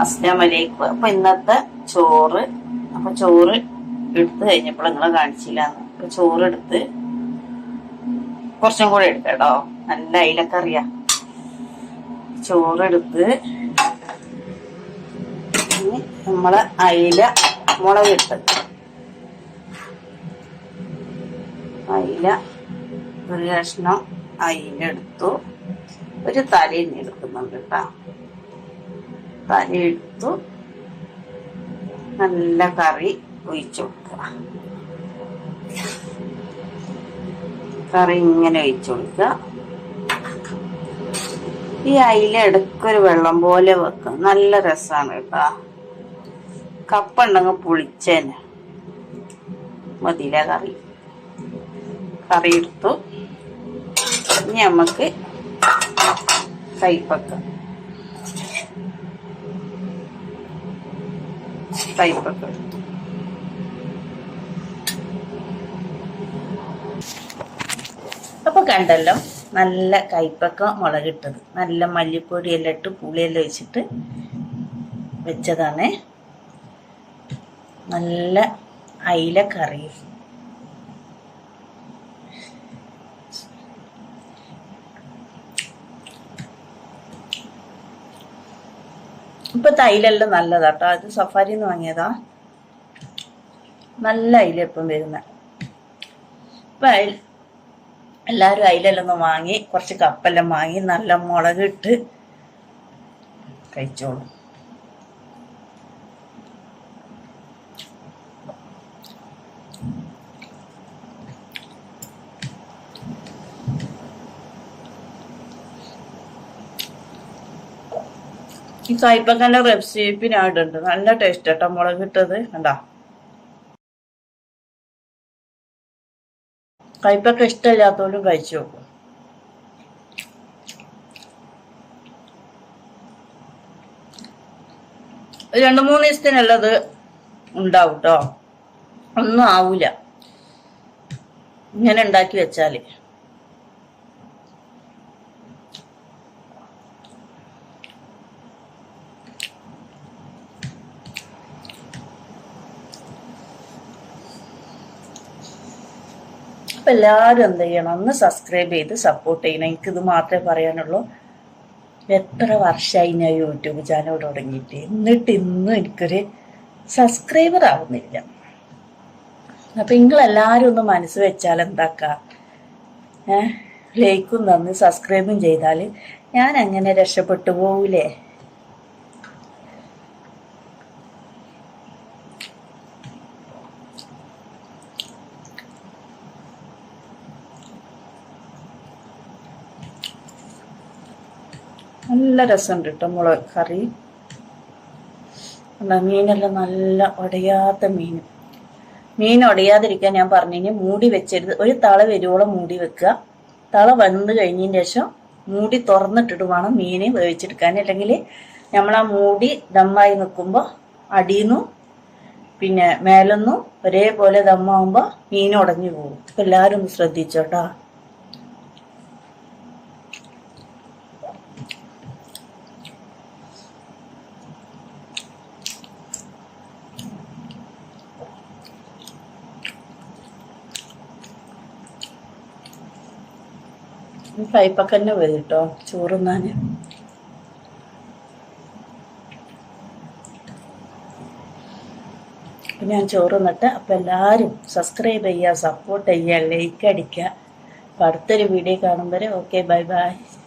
അസ്സലാമലൈക്കും. അപ്പൊ ഇന്നത്തെ ചോറ് ചോറ് എടുത്ത് കഴിഞ്ഞപ്പോൾ നിങ്ങളെ കാണിച്ചില്ലാന്ന്. അപ്പൊ ചോറ് എടുത്ത് കുറച്ചും കൂടെ എടുക്കട്ടോ, നല്ല അയിലക്കറിയാ. ചോറെടുത്ത് നമ്മളെ അയില മുളകിട്ട് അയില ഒരു കഷ്ണം അയില എടുത്തു. ഒരു തലയിൽ എടുക്കുന്നുണ്ട് കേട്ടോ. തലയെടുത്തു നല്ല കറി ഒഴിച്ചു കൊടുക്കുക. കറി ഇങ്ങനെ ഒഴിച്ചു കൊടുക്കുക. ഈ അയില ഇടയ്ക്കൊരു വെള്ളം പോലെ വെക്കും, നല്ല രസമാണ് കേട്ടോ. കപ്പ ഉണ്ടെങ്കിൽ പുളിച്ചേനെ മതിയില്ല കറി. കറി എടുത്തു. ഇനി നമുക്ക് കൈപ്പക്ക എടുത്തു. അപ്പൊ കണ്ടല്ലോ, നല്ല കൈപ്പക്ക മുളകിട്ടത്, നല്ല മല്ലിപ്പൊടിയെല്ലാം ഇട്ട് പുളിയെല്ലാം വെച്ചിട്ട് വെച്ചതാണ്. നല്ല അയില കറി. ഇപ്പൊ അയിലെല്ലാം നല്ലതാട്ടോ. അത് സഫാരിന്ന് വാങ്ങിയതാ. നല്ല അയില ഇപ്പം വരുന്ന. ഇപ്പൊ എല്ലാരും അയിലെല്ലാം ഒന്ന് വാങ്ങി, കുറച്ച് കപ്പെല്ലാം വാങ്ങി നല്ല മുളകിട്ട് കഴിച്ചോളൂ. ഈ കൈപ്പക്കൻ്റെ റെസിപ്പിനായിട്ടുണ്ട്. നല്ല ടേസ്റ്റ് കേട്ടോ മുളകിട്ടത്. കണ്ടാ, കൈപ്പക്ക ഇഷ്ടമില്ലാത്തവരും കഴിച്ചു നോക്കും. രണ്ട് മൂന്ന് ദിവസത്തിനെല്ലാം അത് ഉണ്ടാവും കേട്ടോ, ഒന്നും ആവൂല ഇങ്ങനെ ഉണ്ടാക്കി വെച്ചാല്. അപ്പം എല്ലാവരും എന്ത് ചെയ്യണം, ഒന്ന് സബ്സ്ക്രൈബ് ചെയ്ത് സപ്പോർട്ട് ചെയ്യണം. എനിക്കിത് മാത്രമേ പറയാനുള്ളൂ. എത്ര വർഷമായി ഞാൻ യൂട്യൂബ് ചാനൽ തുടങ്ങിയിട്ട്, എന്നിട്ട് ഇന്നും എനിക്കൊരു സബ്സ്ക്രൈബർ ആവുന്നില്ല. അപ്പം നിങ്ങളെല്ലാവരും ഒന്ന് മനസ്സ് വെച്ചാൽ എന്താക്കാം, ലൈക്കും തന്ന് സബ്സ്ക്രൈബും ചെയ്താൽ ഞാൻ അങ്ങനെ രക്ഷപ്പെട്ടു പോകൂലേ. നല്ല രസമുണ്ട് കേട്ടോ മുളക് കറി. മീനെല്ലാം നല്ല ഉടയാത്ത മീൻ ഉടയാതിരിക്കാൻ ഞാൻ പറഞ്ഞു, മൂടി വെച്ചരുത്. ഒരു തള വരുവോളം മൂടി വെക്കുക. തള വന്ന് കഴിഞ്ഞതിന് ശേഷം മൂടി തുറന്നിട്ടിട്ട് വേണം മീൻ വേവിച്ചെടുക്കാൻ. അല്ലെങ്കിൽ നമ്മളാ മൂടി ദമ്മായി നിൽക്കുമ്പോൾ അടിയിന്നും പിന്നെ മേലൊന്നും ഒരേപോലെ ദമ്മാവുമ്പോൾ മീൻ ഉടഞ്ഞു പോകും. എല്ലാവരും ഒന്ന് ശ്രദ്ധിച്ചോട്ടോ. കൈപ്പക്ക തന്നെ വരും കേട്ടോ ചോറുന്നാൻ. ഞാൻ ചോറ് തിന്നിട്ട്. അപ്പം എല്ലാവരും സബ്സ്ക്രൈബ് ചെയ്യുക, സപ്പോർട്ട് ചെയ്യുക, ലൈക്ക് അടിക്കുക. അപ്പം അടുത്തൊരു വീഡിയോ കാണും വരെ ഓക്കെ, ബൈ ബൈ.